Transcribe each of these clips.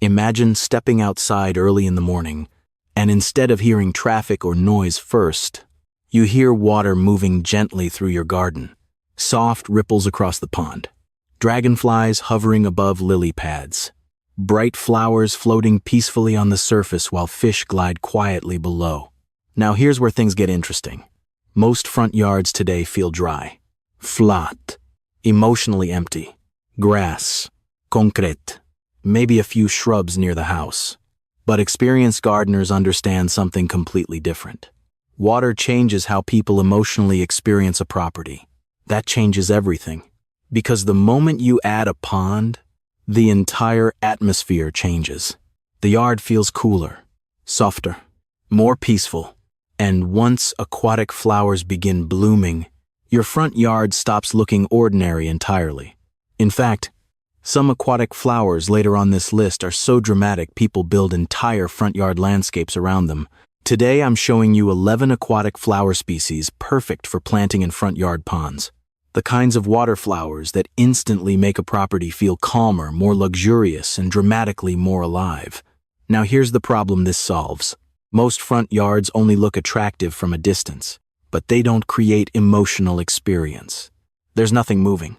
Imagine stepping outside early in the morning, and instead of hearing traffic or noise first, you hear water moving gently through your garden, soft ripples across the pond, dragonflies hovering above lily pads, bright flowers floating peacefully on the surface while fish glide quietly below. Now here's where things get interesting. Most front yards today feel dry, flat, emotionally empty. Grass, concrete, maybe a few shrubs near the house. But experienced gardeners understand something completely different. Water changes how people emotionally experience a property. That changes everything. Because the moment you add a pond, the entire atmosphere changes. The yard feels cooler, softer, more peaceful. And once aquatic flowers begin blooming, your front yard stops looking ordinary entirely. In fact, some aquatic flowers later on this list are so dramatic people build entire front yard landscapes around them. Today I'm showing you 11 aquatic flower species perfect for planting in front yard ponds. The kinds of water flowers that instantly make a property feel calmer, more luxurious, and dramatically more alive. Now here's the problem this solves. Most front yards only look attractive from a distance, but they don't create emotional experience. There's nothing moving,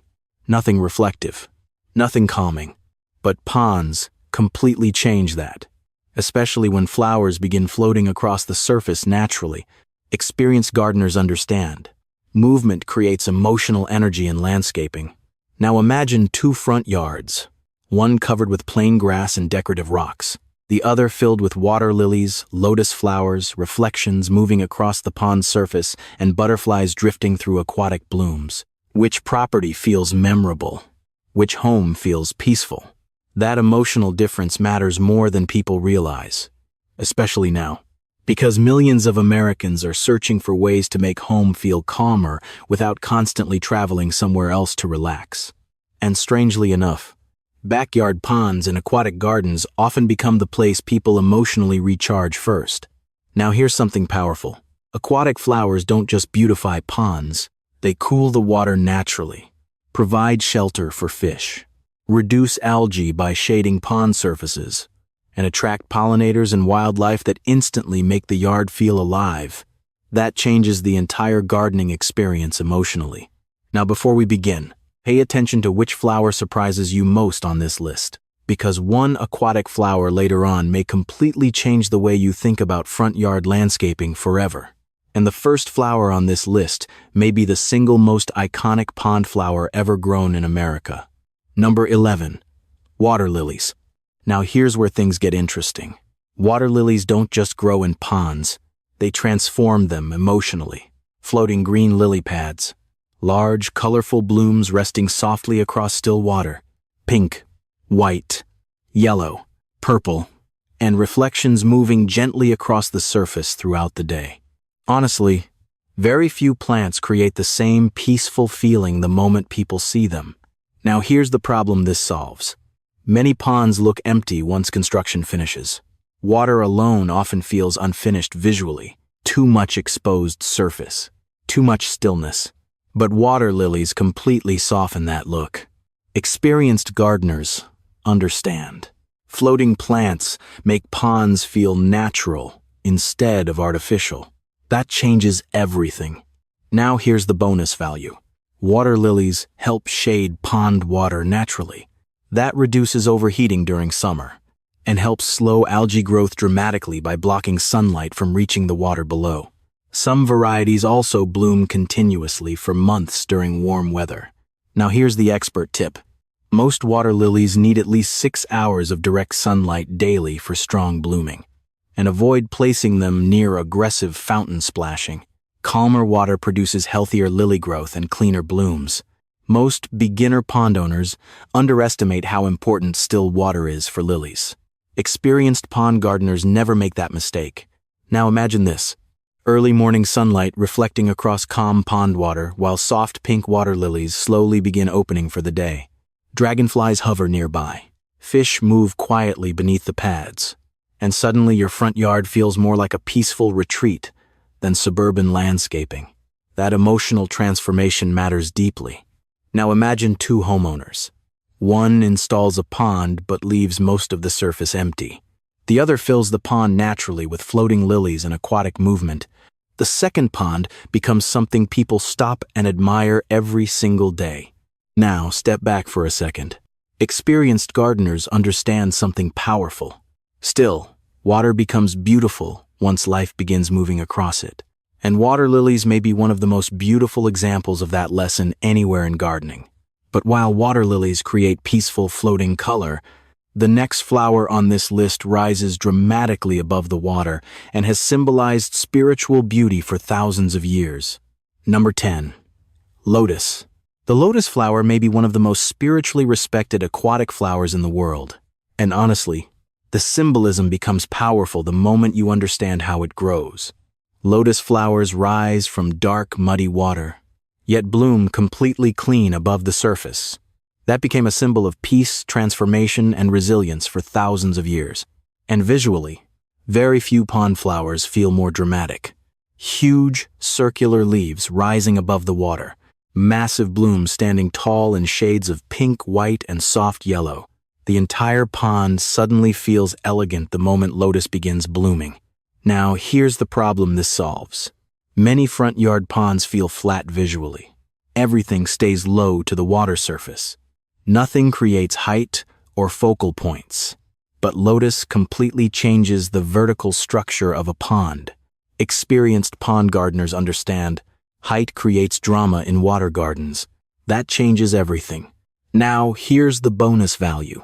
nothing reflective, nothing calming. But ponds completely change that, especially when flowers begin floating across the surface naturally. Experienced gardeners understand. Movement creates emotional energy in landscaping. Now imagine two front yards, one covered with plain grass and decorative rocks, the other filled with water lilies, lotus flowers, reflections moving across the pond's surface, and butterflies drifting through aquatic blooms. Which property feels memorable? Which home feels peaceful? That emotional difference matters more than people realize, especially now, because millions of Americans are searching for ways to make home feel calmer without constantly traveling somewhere else to relax. And strangely enough, backyard ponds and aquatic gardens often become the place people emotionally recharge first. Now here's something powerful. Aquatic flowers don't just beautify ponds, they cool the water naturally, provide shelter for fish, reduce algae by shading pond surfaces, and attract pollinators and wildlife that instantly make the yard feel alive. That changes the entire gardening experience emotionally. Now before we begin, pay attention to which flower surprises you most on this list, because one aquatic flower later on may completely change the way you think about front yard landscaping forever. And the first flower on this list may be the single most iconic pond flower ever grown in America. Number 11. Water lilies. Now here's where things get interesting. Water lilies don't just grow in ponds, they transform them emotionally. Floating green lily pads, large, colorful blooms resting softly across still water, pink, white, yellow, purple, and reflections moving gently across the surface throughout the day. Honestly, very few plants create the same peaceful feeling the moment people see them. Now here's the problem this solves. Many ponds look empty once construction finishes. Water alone often feels unfinished visually, too much exposed surface, too much stillness. But water lilies completely soften that look. Experienced gardeners understand. Floating plants make ponds feel natural instead of artificial. That changes everything. Now here's the bonus value. Water lilies help shade pond water naturally. That reduces overheating during summer and helps slow algae growth dramatically by blocking sunlight from reaching the water below. Some varieties also bloom continuously for months during warm weather. Now here's the expert tip. Most water lilies need at least 6 hours of direct sunlight daily for strong blooming. And avoid placing them near aggressive fountain splashing. Calmer water produces healthier lily growth and cleaner blooms. Most beginner pond owners underestimate how important still water is for lilies. Experienced pond gardeners never make that mistake. Now imagine this. Early morning sunlight reflecting across calm pond water while soft pink water lilies slowly begin opening for the day. Dragonflies hover nearby. Fish move quietly beneath the pads. And suddenly your front yard feels more like a peaceful retreat than suburban landscaping. That emotional transformation matters deeply. Now imagine two homeowners. One installs a pond but leaves most of the surface empty. The other fills the pond naturally with floating lilies and aquatic movement. The second pond becomes something people stop and admire every single day. Now, step back for a second. Experienced gardeners understand something powerful. Still, water becomes beautiful once life begins moving across it. And water lilies may be one of the most beautiful examples of that lesson anywhere in gardening. But while water lilies create peaceful floating color, the next flower on this list rises dramatically above the water and has symbolized spiritual beauty for thousands of years. Number 10. Lotus. The lotus flower may be one of the most spiritually respected aquatic flowers in the world. And honestly, the symbolism becomes powerful the moment you understand how it grows. Lotus flowers rise from dark, muddy water, yet bloom completely clean above the surface. That became a symbol of peace, transformation, and resilience for thousands of years. And visually, very few pond flowers feel more dramatic. Huge, circular leaves rising above the water, massive blooms standing tall in shades of pink, white, and soft yellow. The entire pond suddenly feels elegant the moment lotus begins blooming. Now, here's the problem this solves. Many front yard ponds feel flat visually. Everything stays low to the water surface. Nothing creates height or focal points. But lotus completely changes the vertical structure of a pond. Experienced pond gardeners understand height creates drama in water gardens. That changes everything. Now, here's the bonus value.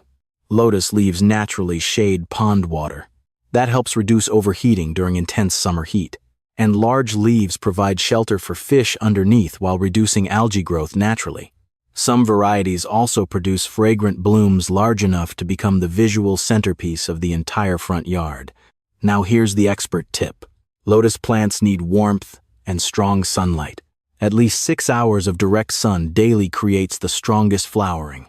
Lotus leaves naturally shade pond water. That helps reduce overheating during intense summer heat. And large leaves provide shelter for fish underneath while reducing algae growth naturally. Some varieties also produce fragrant blooms large enough to become the visual centerpiece of the entire front yard. Now here's the expert tip. Lotus plants need warmth and strong sunlight. At least 6 hours of direct sun daily creates the strongest flowering.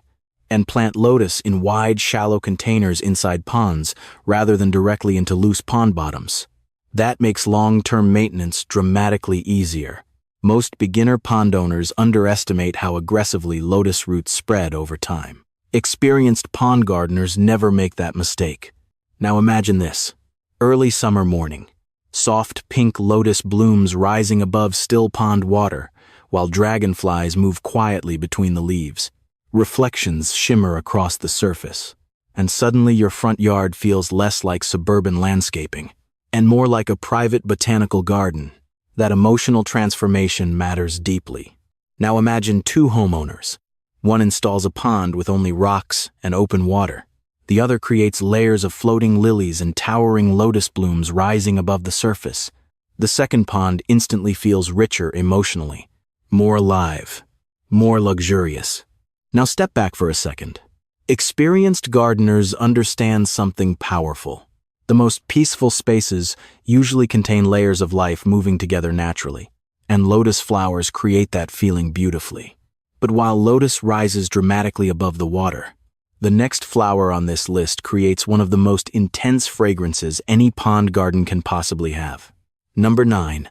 And plant lotus in wide, shallow containers inside ponds rather than directly into loose pond bottoms. That makes long-term maintenance dramatically easier. Most beginner pond owners underestimate how aggressively lotus roots spread over time. Experienced pond gardeners never make that mistake. Now imagine this. Early summer morning. Soft pink lotus blooms rising above still pond water, while dragonflies move quietly between the leaves. Reflections shimmer across the surface, and suddenly your front yard feels less like suburban landscaping, and more like a private botanical garden. That emotional transformation matters deeply. Now imagine two homeowners. One installs a pond with only rocks and open water. The other creates layers of floating lilies and towering lotus blooms rising above the surface. The second pond instantly feels richer emotionally, more alive, more luxurious. Now step back for a second. Experienced gardeners understand something powerful. The most peaceful spaces usually contain layers of life moving together naturally, and lotus flowers create that feeling beautifully. But while lotus rises dramatically above the water, the next flower on this list creates one of the most intense fragrances any pond garden can possibly have. Number 9.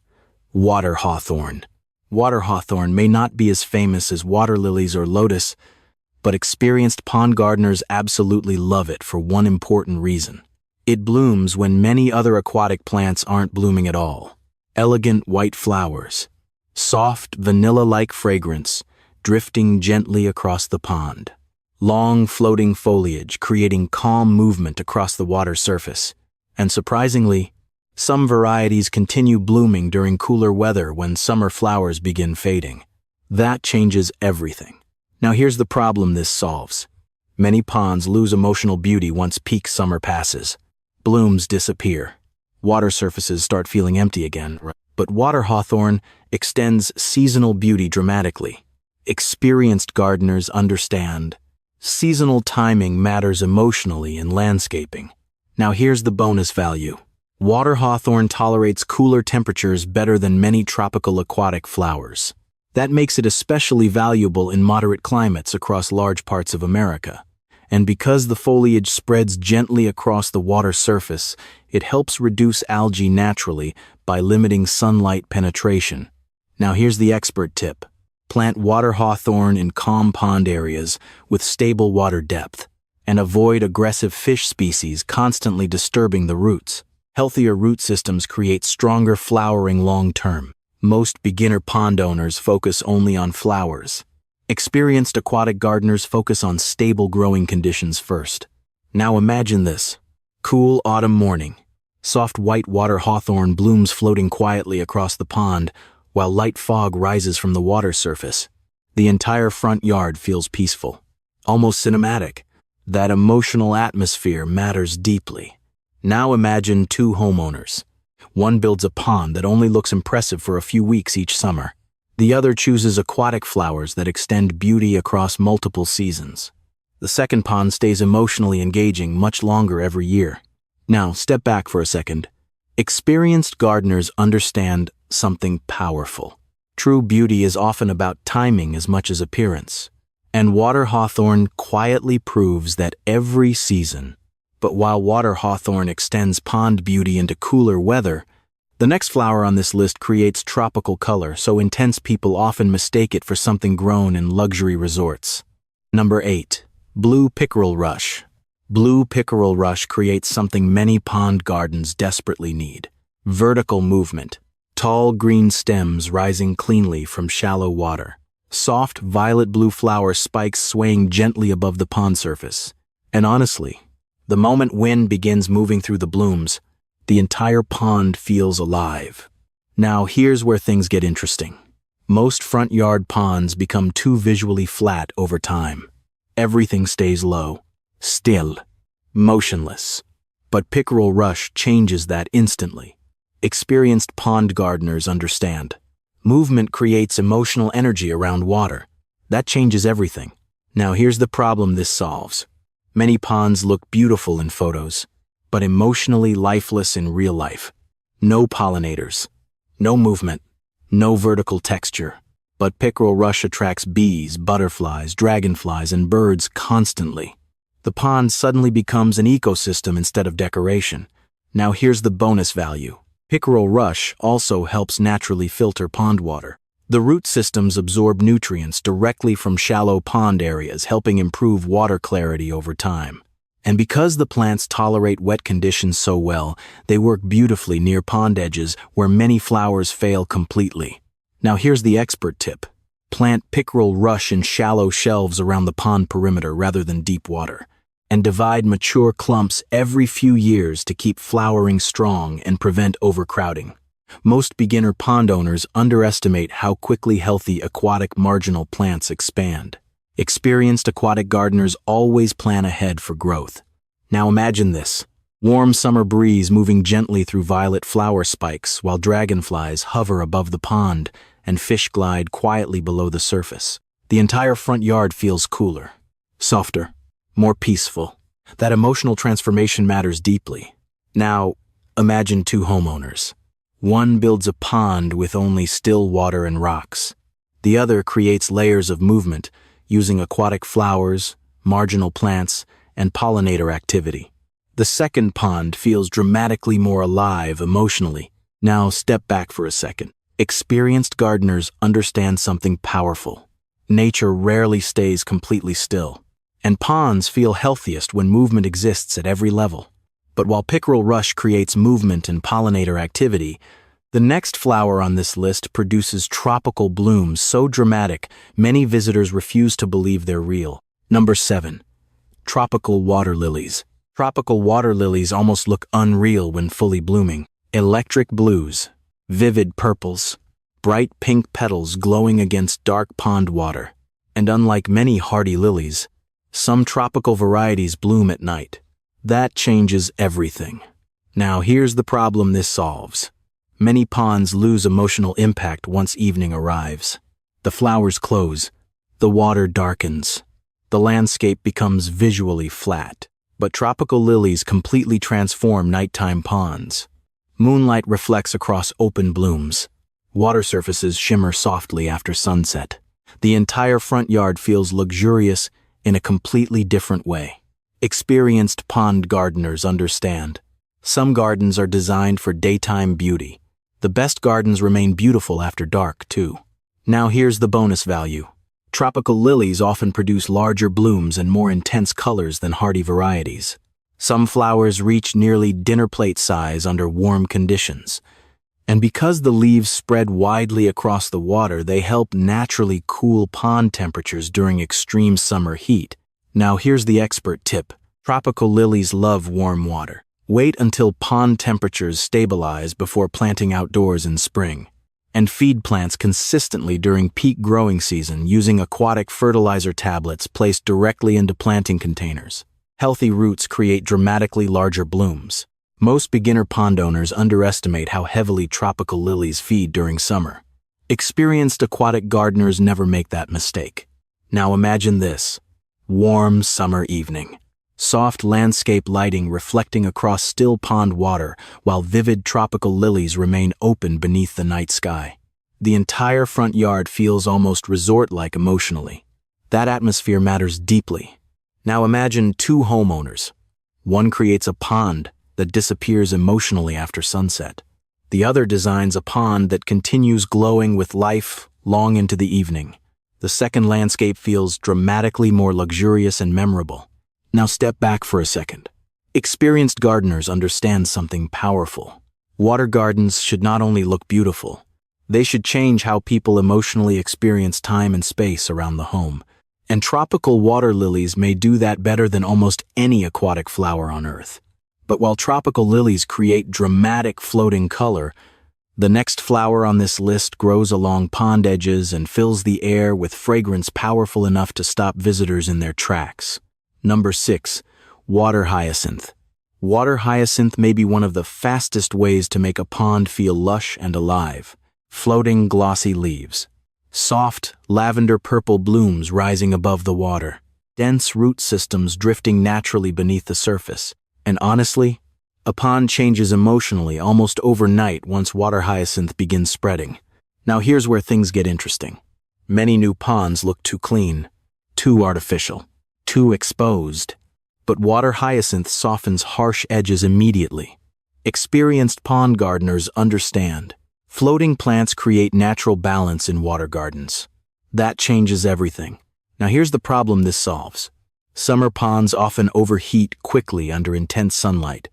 Water hawthorn. Water hawthorn may not be as famous as water lilies or lotus, but experienced pond gardeners absolutely love it for one important reason. It blooms when many other aquatic plants aren't blooming at all. Elegant white flowers, soft vanilla-like fragrance drifting gently across the pond. Long floating foliage creating calm movement across the water surface. And surprisingly, some varieties continue blooming during cooler weather when summer flowers begin fading. That changes everything. Now here's the problem this solves. Many ponds lose emotional beauty once peak summer passes. Blooms disappear. Water surfaces start feeling empty again. But water hawthorn extends seasonal beauty dramatically. Experienced gardeners understand. Seasonal timing matters emotionally in landscaping. Now here's the bonus value. Water hawthorn tolerates cooler temperatures better than many tropical aquatic flowers. That makes it especially valuable in moderate climates across large parts of America. And because the foliage spreads gently across the water surface, it helps reduce algae naturally by limiting sunlight penetration. Now here's the expert tip. Plant water hawthorn in calm pond areas with stable water depth, and avoid aggressive fish species constantly disturbing the roots. Healthier root systems create stronger flowering long-term. Most beginner pond owners focus only on flowers. Experienced aquatic gardeners focus on stable growing conditions first. Now imagine this. Cool autumn morning. Soft white water hawthorn blooms floating quietly across the pond, while light fog rises from the water surface. The entire front yard feels peaceful, almost cinematic. That emotional atmosphere matters deeply. Now imagine two homeowners. One builds a pond that only looks impressive for a few weeks each summer. The other chooses aquatic flowers that extend beauty across multiple seasons. The second pond stays emotionally engaging much longer every year. Now, step back for a second. Experienced gardeners understand something powerful. True beauty is often about timing as much as appearance. And water hawthorn quietly proves that every season. But while water hawthorn extends pond beauty into cooler weather, the next flower on this list creates tropical color so intense people often mistake it for something grown in luxury resorts. Number 8. Blue pickerel rush. Blue pickerel rush creates something many pond gardens desperately need. Vertical movement. Tall green stems rising cleanly from shallow water. Soft violet-blue flower spikes swaying gently above the pond surface. And honestly, the moment wind begins moving through the blooms, the entire pond feels alive. Now here's where things get interesting. Most front yard ponds become too visually flat over time. Everything stays low, still, motionless. But pickerel rush changes that instantly. Experienced pond gardeners understand. Movement creates emotional energy around water. That changes everything. Now here's the problem this solves. Many ponds look beautiful in photos, but emotionally lifeless in real life. No pollinators, no movement, no vertical texture. But pickerel rush attracts bees, butterflies, dragonflies, and birds constantly. The pond suddenly becomes an ecosystem instead of decoration. Now here's the bonus value. Pickerel rush also helps naturally filter pond water. The root systems absorb nutrients directly from shallow pond areas, helping improve water clarity over time. And because the plants tolerate wet conditions so well, they work beautifully near pond edges where many flowers fail completely. Now here's the expert tip. Plant pickerel rush in shallow shelves around the pond perimeter rather than deep water. And divide mature clumps every few years to keep flowering strong and prevent overcrowding. Most beginner pond owners underestimate how quickly healthy aquatic marginal plants expand. Experienced aquatic gardeners always plan ahead for growth. Now imagine this. Warm summer breeze moving gently through violet flower spikes while dragonflies hover above the pond and fish glide quietly below the surface. The entire front yard feels cooler, softer, more peaceful. That emotional transformation matters deeply. Now, imagine two homeowners. One builds a pond with only still water and rocks. The other creates layers of movement using aquatic flowers, marginal plants, and pollinator activity. The second pond feels dramatically more alive emotionally. Now step back for a second. Experienced gardeners understand something powerful. Nature rarely stays completely still. And ponds feel healthiest when movement exists at every level. But while pickerel rush creates movement and pollinator activity, the next flower on this list produces tropical blooms so dramatic, many visitors refuse to believe they're real. Number 7. Tropical water lilies. Tropical water lilies almost look unreal when fully blooming. Electric blues, vivid purples, bright pink petals glowing against dark pond water. And unlike many hardy lilies, some tropical varieties bloom at night. That changes everything. Now here's the problem this solves. Many ponds lose emotional impact once evening arrives. The flowers close, the water darkens, the landscape becomes visually flat. But tropical lilies completely transform nighttime ponds. Moonlight reflects across open blooms. Water surfaces shimmer softly after sunset. The entire front yard feels luxurious in a completely different way. Experienced pond gardeners understand. Some gardens are designed for daytime beauty. The best gardens remain beautiful after dark, too. Now here's the bonus value. Tropical lilies often produce larger blooms and more intense colors than hardy varieties. Some flowers reach nearly dinner plate size under warm conditions. And because the leaves spread widely across the water, they help naturally cool pond temperatures during extreme summer heat. Now here's the expert tip. Tropical lilies love warm water. Wait until pond temperatures stabilize before planting outdoors in spring. And feed plants consistently during peak growing season using aquatic fertilizer tablets placed directly into planting containers. Healthy roots create dramatically larger blooms. Most beginner pond owners underestimate how heavily tropical lilies feed during summer. Experienced aquatic gardeners never make that mistake. Now imagine this. Warm summer evening. Soft landscape lighting reflecting across still pond water while vivid tropical lilies remain open beneath the night sky. The entire front yard feels almost resort-like emotionally. That atmosphere matters deeply. Now imagine two homeowners. One creates a pond that disappears emotionally after sunset. The other designs a pond that continues glowing with life long into the evening. The second landscape feels dramatically more luxurious and memorable. Now step back for a second. Experienced gardeners understand something powerful. Water gardens should not only look beautiful, they should change how people emotionally experience time and space around the home. And tropical water lilies may do that better than almost any aquatic flower on Earth. But while tropical lilies create dramatic floating color, the next flower on this list grows along pond edges and fills the air with fragrance powerful enough to stop visitors in their tracks. Number 6. Water hyacinth. Water hyacinth may be one of the fastest ways to make a pond feel lush and alive. Floating glossy leaves. Soft, lavender-purple blooms rising above the water. Dense root systems drifting naturally beneath the surface. And honestly, a pond changes emotionally almost overnight once water hyacinth begins spreading. Now here's where things get interesting. Many new ponds look too clean, too artificial, too exposed. But water hyacinth softens harsh edges immediately. Experienced pond gardeners understand. Floating plants create natural balance in water gardens. That changes everything. Now here's the problem this solves. Summer ponds often overheat quickly under intense sunlight.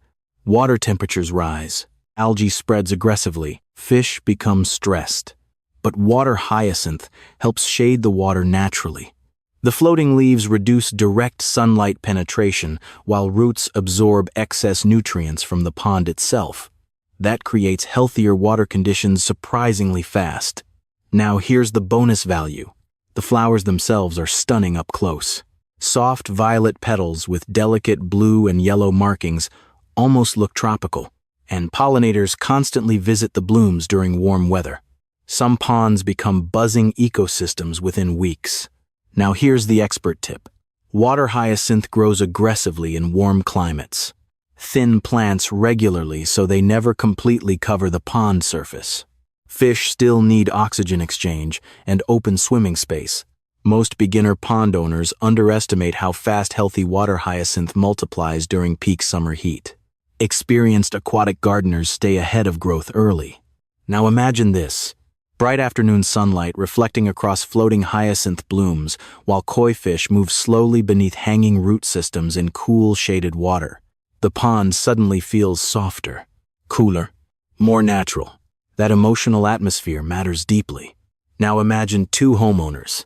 Water temperatures rise. Algae spreads aggressively. Fish become stressed. But water hyacinth helps shade the water naturally. The floating leaves reduce direct sunlight penetration while roots absorb excess nutrients from the pond itself. That creates healthier water conditions surprisingly fast. Now here's the bonus value. The flowers themselves are stunning up close. Soft violet petals with delicate blue and yellow markings almost look tropical, and pollinators constantly visit the blooms during warm weather. Some ponds become buzzing ecosystems within weeks. Now here's the expert tip. Water hyacinth grows aggressively in warm climates. Thin plants regularly so they never completely cover the pond surface. Fish still need oxygen exchange and open swimming space. Most beginner pond owners underestimate how fast healthy water hyacinth multiplies during peak summer heat. Experienced aquatic gardeners stay ahead of growth early. Now imagine this. Bright afternoon sunlight reflecting across floating hyacinth blooms while koi fish move slowly beneath hanging root systems in cool, shaded water. The pond suddenly feels softer, cooler, more natural. That emotional atmosphere matters deeply. Now imagine two homeowners.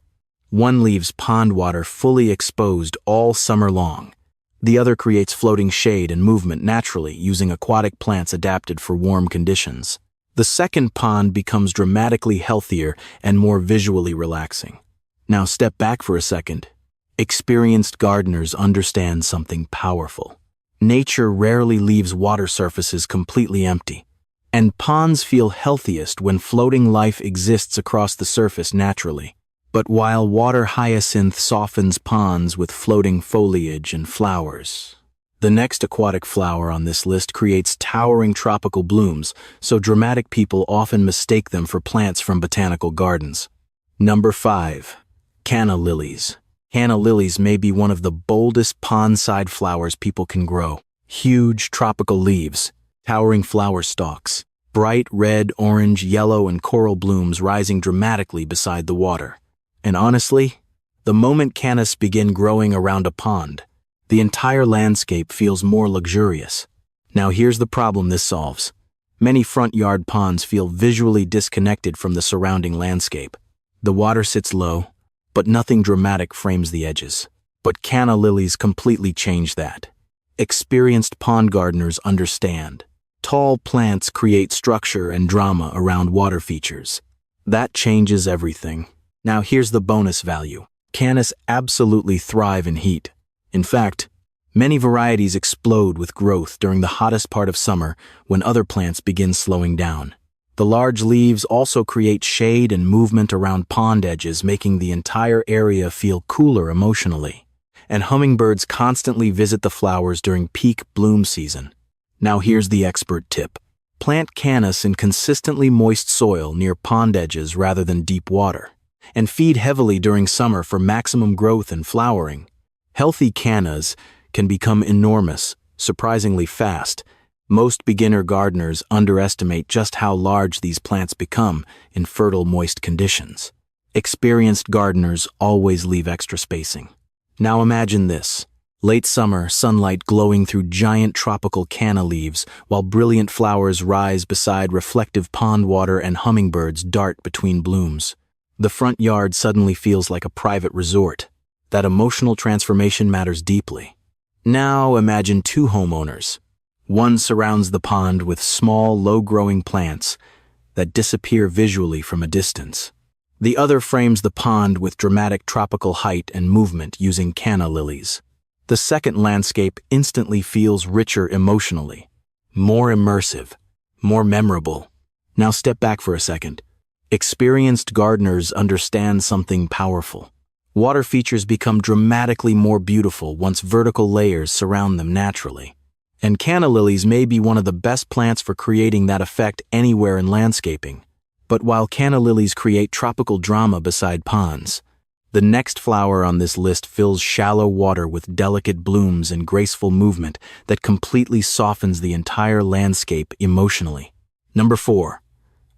One leaves pond water fully exposed all summer long. The other creates floating shade and movement naturally using aquatic plants adapted for warm conditions. The second pond becomes dramatically healthier and more visually relaxing. Now step back for a second. Experienced gardeners understand something powerful. Nature rarely leaves water surfaces completely empty, and ponds feel healthiest when floating life exists across the surface naturally. But while water hyacinth softens ponds with floating foliage and flowers, the next aquatic flower on this list creates towering tropical blooms, so dramatic people often mistake them for plants from botanical gardens. Number 5. Canna lilies. Canna lilies may be one of the boldest pond-side flowers people can grow. Huge tropical leaves, towering flower stalks, bright red, orange, yellow, and coral blooms rising dramatically beside the water. And honestly, the moment cannas begin growing around a pond, the entire landscape feels more luxurious. Now here's the problem this solves. Many front yard ponds feel visually disconnected from the surrounding landscape. The water sits low, but nothing dramatic frames the edges. But canna lilies completely change that. Experienced pond gardeners understand. Tall plants create structure and drama around water features. That changes everything. Now here's the bonus value. Cannas absolutely thrive in heat. In fact, many varieties explode with growth during the hottest part of summer when other plants begin slowing down. The large leaves also create shade and movement around pond edges, making the entire area feel cooler emotionally. And hummingbirds constantly visit the flowers during peak bloom season. Now here's the expert tip. Plant cannas in consistently moist soil near pond edges rather than deep water, and feed heavily during summer for maximum growth and flowering. Healthy cannas can become enormous, surprisingly fast. Most beginner gardeners underestimate just how large these plants become in fertile, moist conditions. Experienced gardeners always leave extra spacing. Now imagine this. Late summer, sunlight glowing through giant tropical canna leaves, while brilliant flowers rise beside reflective pond water and hummingbirds dart between blooms. The front yard suddenly feels like a private resort. That emotional transformation matters deeply. Now imagine two homeowners. One surrounds the pond with small, low-growing plants that disappear visually from a distance. The other frames the pond with dramatic tropical height and movement using canna lilies. The second landscape instantly feels richer emotionally, more immersive, more memorable. Now step back for a second. Experienced gardeners understand something powerful. Water features become dramatically more beautiful once vertical layers surround them naturally. And canna lilies may be one of the best plants for creating that effect anywhere in landscaping. But while canna lilies create tropical drama beside ponds, the next flower on this list fills shallow water with delicate blooms and graceful movement that completely softens the entire landscape emotionally. Number 4.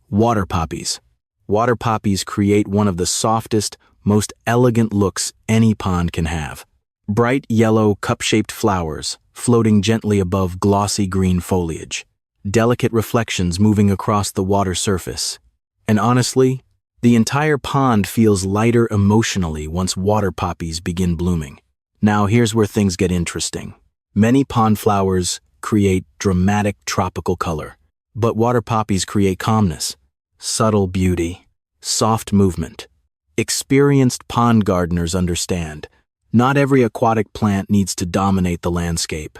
Water poppies. Water poppies create one of the softest, most elegant looks any pond can have. Bright yellow, cup-shaped flowers floating gently above glossy green foliage. Delicate reflections moving across the water surface. And honestly, the entire pond feels lighter emotionally once water poppies begin blooming. Now here's where things get interesting. Many pond flowers create dramatic tropical color, but water poppies create calmness, subtle beauty, soft movement. Experienced pond gardeners understand, not every aquatic plant needs to dominate the landscape.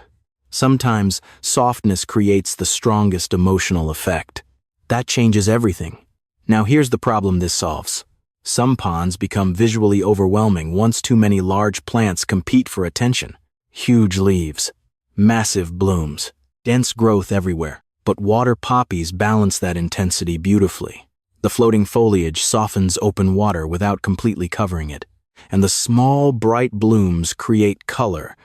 Sometimes softness creates the strongest emotional effect. That changes everything. Now here's the problem this solves. Some ponds become visually overwhelming once too many large plants compete for attention. Huge leaves, massive blooms, dense growth everywhere. But water poppies balance that intensity beautifully. The floating foliage softens open water without completely covering it, and the small, bright blooms create color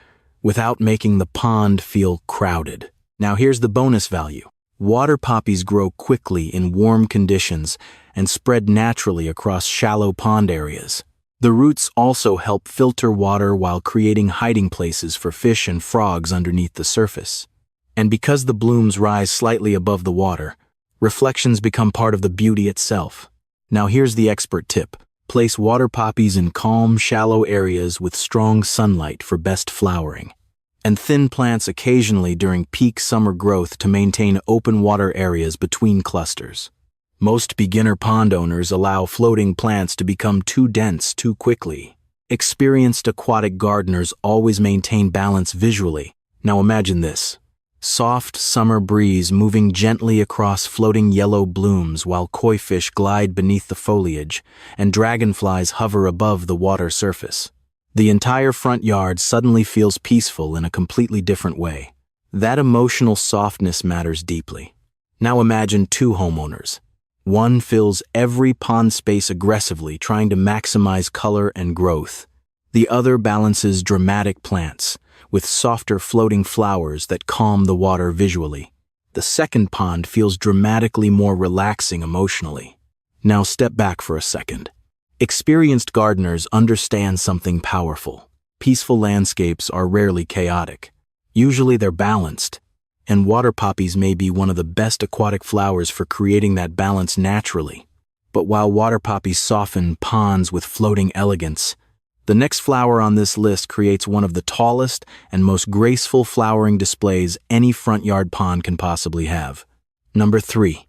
without making the pond feel crowded. Now here's the bonus value. Water poppies grow quickly in warm conditions and spread naturally across shallow pond areas. The roots also help filter water while creating hiding places for fish and frogs underneath the surface. And because the blooms rise slightly above the water, reflections become part of the beauty itself. Now here's the expert tip. Place water poppies in calm, shallow areas with strong sunlight for best flowering, and thin plants occasionally during peak summer growth to maintain open water areas between clusters. Most beginner pond owners allow floating plants to become too dense too quickly. Experienced aquatic gardeners always maintain balance visually. Now imagine this. Soft summer breeze moving gently across floating yellow blooms while koi fish glide beneath the foliage and dragonflies hover above the water surface. The entire front yard suddenly feels peaceful in a completely different way. That emotional softness matters deeply. Now imagine two homeowners. One fills every pond space aggressively, trying to maximize color and growth. The other balances dramatic plants with softer floating flowers that calm the water visually. The second pond feels dramatically more relaxing emotionally. Now step back for a second. Experienced gardeners understand something powerful. Peaceful landscapes are rarely chaotic. Usually they're balanced, and water poppies may be one of the best aquatic flowers for creating that balance naturally. But while water poppies soften ponds with floating elegance, the next flower on this list creates one of the tallest and most graceful flowering displays any front yard pond can possibly have. Number 3.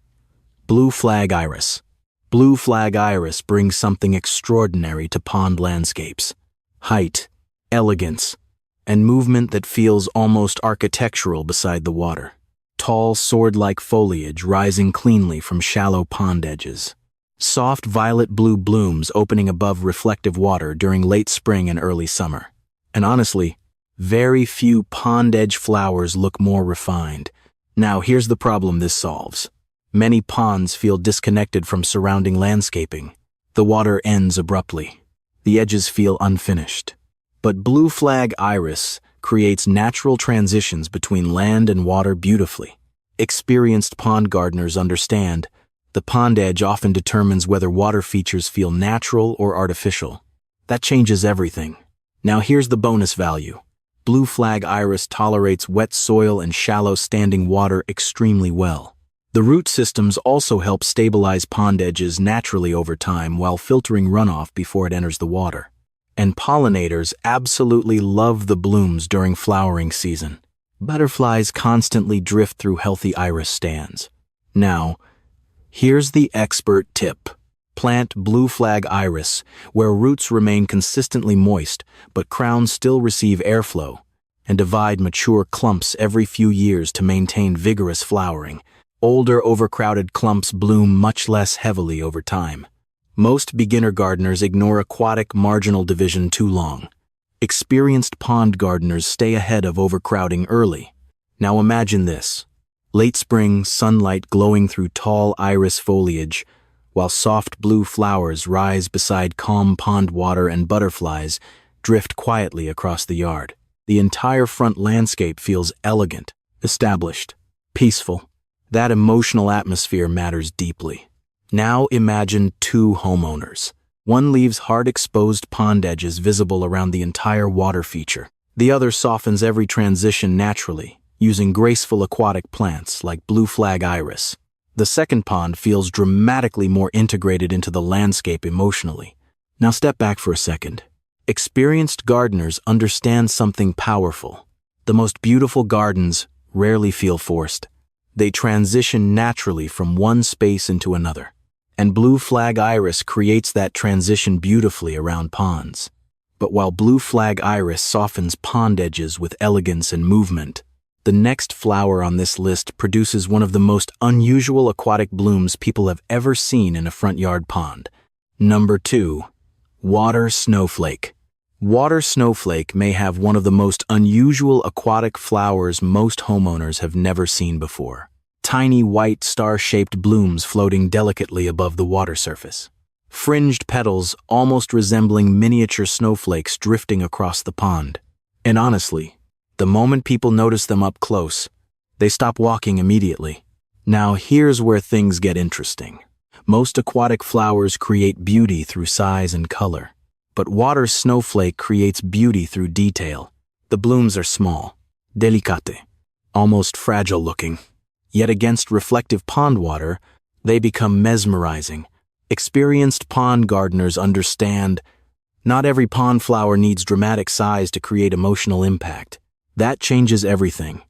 Blue flag iris. Blue flag iris brings something extraordinary to pond landscapes. Height, elegance, and movement that feels almost architectural beside the water. Tall, sword-like foliage rising cleanly from shallow pond edges. Soft violet-blue blooms opening above reflective water during late spring and early summer. And honestly, very few pond-edge flowers look more refined. Now here's the problem this solves. Many ponds feel disconnected from surrounding landscaping. The water ends abruptly. The edges feel unfinished. But blue flag iris creates natural transitions between land and water beautifully. Experienced pond gardeners understand the pond edge often determines whether water features feel natural or artificial. That changes everything. Now here's the bonus value. Blue flag iris tolerates wet soil and shallow standing water extremely well. The root systems also help stabilize pond edges naturally over time while filtering runoff before it enters the water. And pollinators absolutely love the blooms during flowering season. Butterflies constantly drift through healthy iris stands. Now, here's the expert tip. Plant blue flag iris where roots remain consistently moist but crowns still receive airflow, and divide mature clumps every few years to maintain vigorous flowering. Older, overcrowded clumps bloom much less heavily over time. Most beginner gardeners ignore aquatic marginal division too long. Experienced pond gardeners stay ahead of overcrowding early. Now imagine this. Late spring, sunlight glowing through tall iris foliage, while soft blue flowers rise beside calm pond water and butterflies drift quietly across the yard. The entire front landscape feels elegant, established, peaceful. That emotional atmosphere matters deeply. Now imagine 2 homeowners. One leaves hard exposed pond edges visible around the entire water feature. The other softens every transition naturally, using graceful aquatic plants like blue flag iris. The second pond feels dramatically more integrated into the landscape emotionally. Now step back for a second. Experienced gardeners understand something powerful. The most beautiful gardens rarely feel forced. They transition naturally from one space into another. And blue flag iris creates that transition beautifully around ponds. But while blue flag iris softens pond edges with elegance and movement, the next flower on this list produces one of the most unusual aquatic blooms people have ever seen in a front yard pond. Number 2. Water snowflake. Water snowflake may have one of the most unusual aquatic flowers most homeowners have never seen before. Tiny white star-shaped blooms floating delicately above the water surface. Fringed petals almost resembling miniature snowflakes drifting across the pond. And honestly, the moment people notice them up close, they stop walking immediately. Now here's where things get interesting. Most aquatic flowers create beauty through size and color. But water snowflake creates beauty through detail. The blooms are small, delicate, almost fragile looking. Yet against reflective pond water, they become mesmerizing. Experienced pond gardeners understand not every pond flower needs dramatic size to create emotional impact. That changes everything.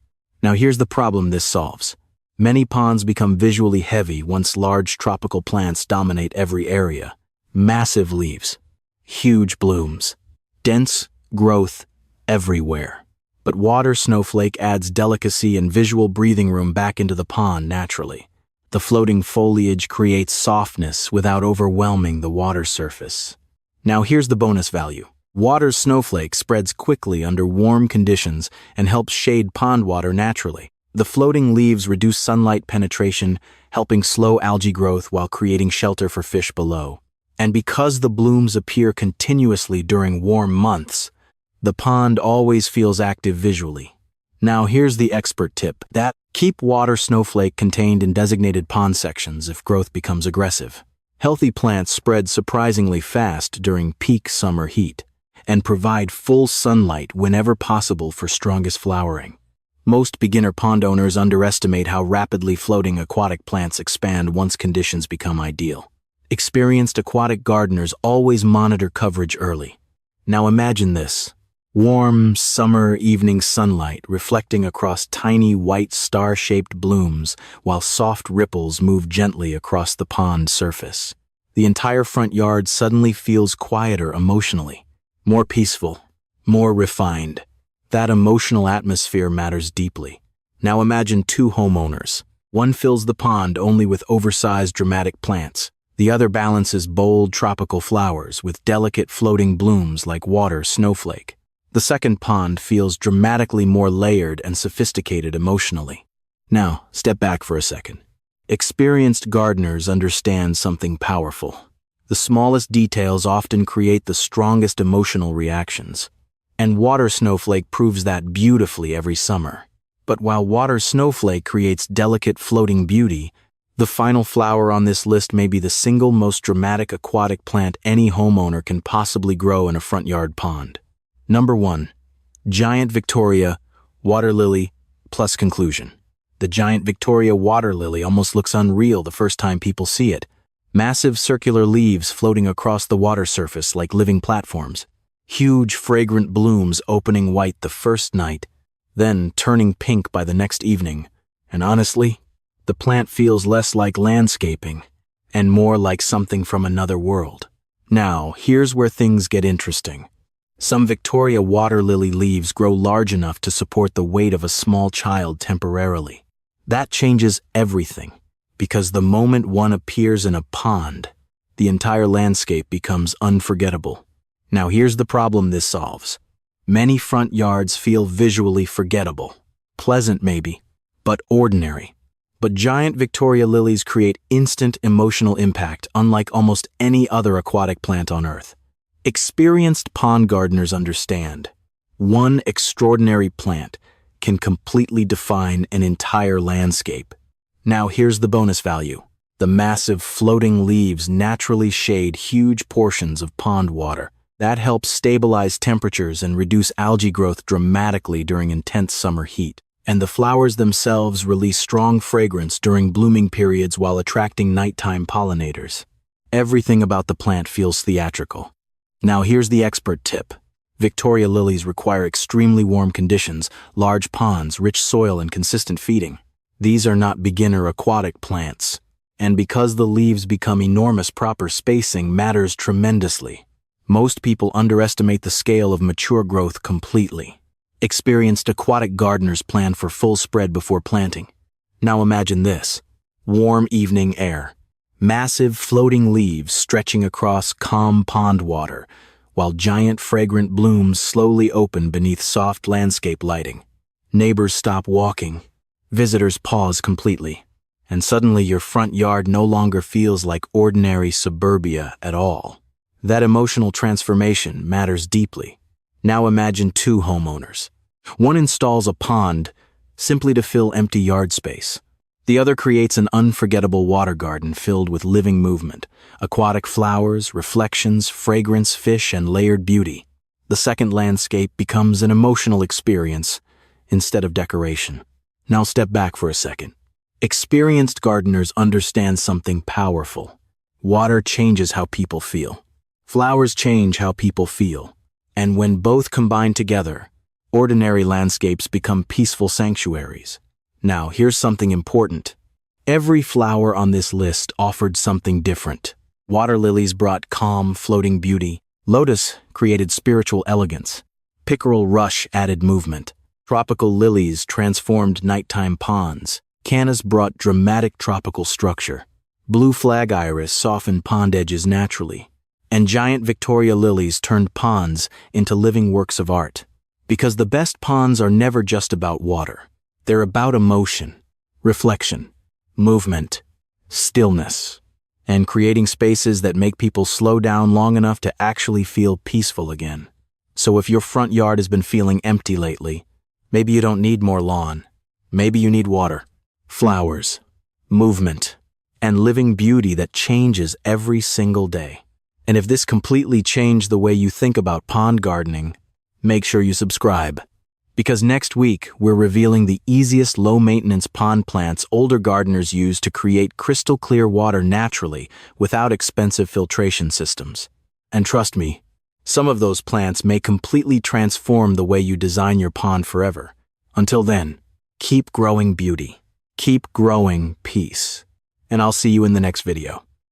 Now here's the problem this solves. Many ponds become visually heavy once large tropical plants dominate every area. Massive leaves, huge blooms, dense growth everywhere. But water snowflake adds delicacy and visual breathing room back into the pond naturally. The floating foliage creates softness without overwhelming the water surface. Now here's the bonus value. Water snowflake spreads quickly under warm conditions and helps shade pond water naturally. The floating leaves reduce sunlight penetration, helping slow algae growth while creating shelter for fish below. And because the blooms appear continuously during warm months, the pond always feels active visually. Now here's the expert tip. That Keep water snowflake contained in designated pond sections if growth becomes aggressive. Healthy plants spread surprisingly fast during peak summer heat and provide full sunlight whenever possible for strongest flowering. Most beginner pond owners underestimate how rapidly floating aquatic plants expand once conditions become ideal. Experienced aquatic gardeners always monitor coverage early. Now imagine this: warm, summer evening sunlight reflecting across tiny white star-shaped blooms while soft ripples move gently across the pond surface. The entire front yard suddenly feels quieter emotionally, more peaceful, more refined. That emotional atmosphere matters deeply. Now imagine two homeowners. One fills the pond only with oversized dramatic plants. The other balances bold tropical flowers with delicate floating blooms like water snowflake. The second pond feels dramatically more layered and sophisticated emotionally. Now, step back for a second. Experienced gardeners understand something powerful. The smallest details often create the strongest emotional reactions. And water snowflake proves that beautifully every summer. But while water snowflake creates delicate floating beauty, the final flower on this list may be the single most dramatic aquatic plant any homeowner can possibly grow in a front yard pond. Number 1. Giant Victoria Water Lily plus conclusion. The giant Victoria water lily almost looks unreal the first time people see it. Massive circular leaves floating across the water surface like living platforms. Huge fragrant blooms opening white the first night, then turning pink by the next evening. And honestly, the plant feels less like landscaping and more like something from another world. Now, here's where things get interesting. Some Victoria water lily leaves grow large enough to support the weight of a small child temporarily. That changes everything, because the moment one appears in a pond, the entire landscape becomes unforgettable. Now here's the problem this solves. Many front yards feel visually forgettable. Pleasant maybe, but ordinary. But giant Victoria lilies create instant emotional impact unlike almost any other aquatic plant on Earth. Experienced pond gardeners understand. One extraordinary plant can completely define an entire landscape. Now here's the bonus value. The massive floating leaves naturally shade huge portions of pond water. That helps stabilize temperatures and reduce algae growth dramatically during intense summer heat. And the flowers themselves release strong fragrance during blooming periods while attracting nighttime pollinators. Everything about the plant feels theatrical. Now here's the expert tip. Victoria lilies require extremely warm conditions, large ponds, rich soil, and consistent feeding. These are not beginner aquatic plants. And because the leaves become enormous, proper spacing matters tremendously. Most people underestimate the scale of mature growth completely. Experienced aquatic gardeners plan for full spread before planting. Now imagine this: warm evening air, massive floating leaves stretching across calm pond water, while giant fragrant blooms slowly open beneath soft landscape lighting. Neighbors stop walking, visitors pause completely, and suddenly your front yard no longer feels like ordinary suburbia at all. That emotional transformation matters deeply. Now imagine two homeowners. One installs a pond simply to fill empty yard space. The other creates an unforgettable water garden filled with living movement, aquatic flowers, reflections, fragrance, fish, and layered beauty. The second landscape becomes an emotional experience instead of decoration. Now step back for a second. Experienced gardeners understand something powerful. Water changes how people feel. Flowers change how people feel. And when both combine together, ordinary landscapes become peaceful sanctuaries. Now, here's something important. Every flower on this list offered something different. Water lilies brought calm, floating beauty. Lotus created spiritual elegance. Pickerel rush added movement. Tropical lilies transformed nighttime ponds. Cannas brought dramatic tropical structure. Blue flag iris softened pond edges naturally. And giant Victoria lilies turned ponds into living works of art. Because the best ponds are never just about water. They're about emotion, reflection, movement, stillness, and creating spaces that make people slow down long enough to actually feel peaceful again. So if your front yard has been feeling empty lately, maybe you don't need more lawn. Maybe you need water. flowers, movement, and living beauty that changes every single day. And if this completely changed the way you think about pond gardening, make sure you subscribe. Because next week, we're revealing the easiest low-maintenance pond plants older gardeners use to create crystal-clear water naturally without expensive filtration systems. And trust me, some of those plants may completely transform the way you design your pond forever. Until then, keep growing beauty, keep growing peace, and I'll see you in the next video.